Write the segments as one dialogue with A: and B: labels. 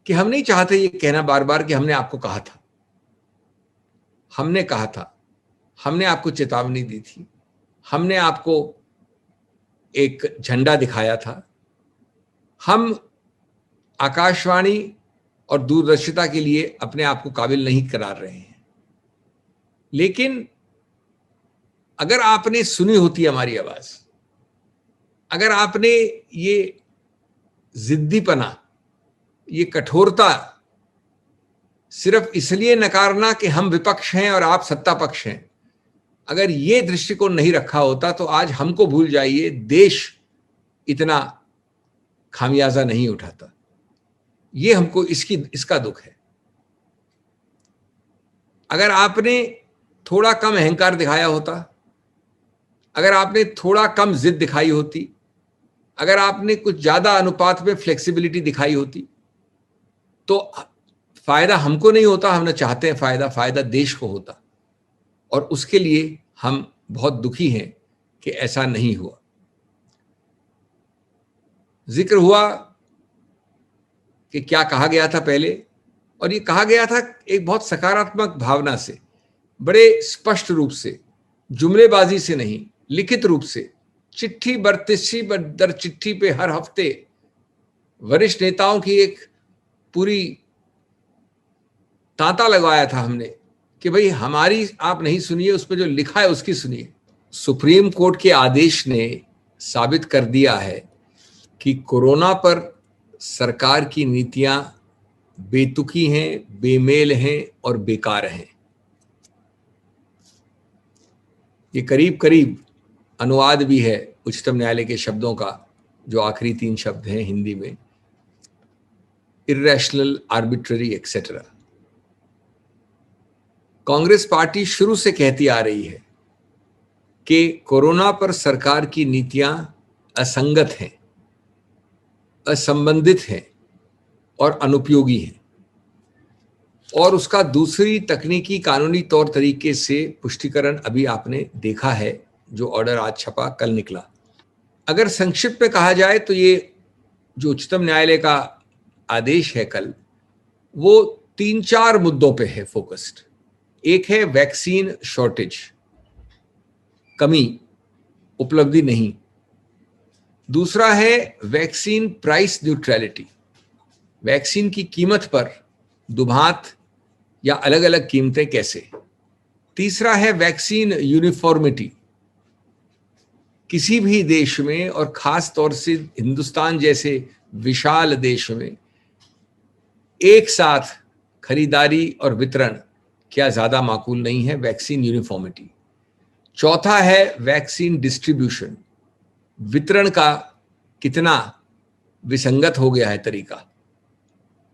A: कि हम नहीं चाहते ये कहना बार बार कि हमने आपको कहा था, हमने कहा था, हमने आपको चेतावनी दी थी, हमने आपको एक झंडा दिखाया था। हम आकाशवाणी और दूरदर्शिता के लिए अपने आप को काबिल नहीं करार रहे हैं, लेकिन अगर आपने सुनी होती हमारी आवाज, अगर आपने ये जिद्दीपना, ये कठोरता सिर्फ इसलिए नकारना कि हम विपक्ष हैं और आप सत्ता पक्ष हैं, अगर ये दृष्टिकोण नहीं रखा होता तो आज हमको भूल जाइए, देश इतना खामियाजा नहीं उठाता। ये हमको इसका दुख है। अगर आपने थोड़ा कम अहंकार दिखाया होता, अगर आपने थोड़ा कम जिद दिखाई होती, अगर आपने कुछ ज्यादा अनुपात में फ्लेक्सिबिलिटी दिखाई होती, तो फायदा हमको नहीं होता। हम ना चाहते हैं फायदा देश को होता, और उसके लिए हम बहुत दुखी हैं कि ऐसा नहीं हुआ। जिक्र हुआ कि क्या कहा गया था पहले, और ये कहा गया था एक बहुत सकारात्मक भावना से, बड़े स्पष्ट रूप से, जुमलेबाजी से नहीं, लिखित रूप से, चिट्ठी दर चिट्ठी पे हर हफ्ते वरिष्ठ नेताओं की एक पूरी तांता लगवाया था हमने कि भाई हमारी आप नहीं सुनिए, उसमें जो लिखा है उसकी सुनिए। सुप्रीम कोर्ट के आदेश ने साबित कर दिया है कि कोरोना पर सरकार की नीतियां बेतुकी हैं, बेमेल हैं और बेकार हैं। ये करीब करीब अनुवाद भी है उच्चतम न्यायालय के शब्दों का, जो आखिरी 3 शब्द हैं हिंदी में, irrational, arbitrary etcetera. Congress party शुरू से कहती आ रही है कि कोरोना पर सरकार की नीतियां असंगत हैं, असंबंधित हैं और अनुपयोगी हैं, और उसका दूसरी तकनीकी कानूनी तौर तरीके से पुष्टिकरण अभी आपने देखा है, जो ऑर्डर आज छपा, कल निकला। अगर संक्षिप्त में कहा जाए तो ये जो उच्चतम न्यायालय का आदेश है कल, वो 3-4 मुद्दों पे है फोकस्ड। एक है वैक्सीन शॉर्टेज, कमी, उपलब्धि नहीं। दूसरा है वैक्सीन प्राइस न्यूट्रलिटी, वैक्सीन की कीमत पर दुभात या अलग अलग कीमतें कैसे। तीसरा है वैक्सीन यूनिफॉर्मिटी, किसी भी देश में और खास तौर से हिंदुस्तान जैसे विशाल देश में एक साथ खरीदारी और वितरण क्या ज्यादा माकूल नहीं है, वैक्सीन यूनिफॉर्मिटी। चौथा है वैक्सीन डिस्ट्रीब्यूशन, वितरण का कितना विसंगत हो गया है तरीका।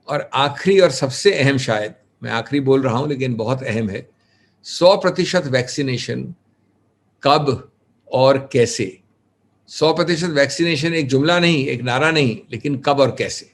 A: और आखिरी और सबसे अहम, शायद मैं आखिरी बोल रहा हूं लेकिन बहुत अहम है, 100% वैक्सीनेशन कब और कैसे। 100% वैक्सीनेशन एक जुमला नहीं, एक नारा नहीं, लेकिन कब और कैसे।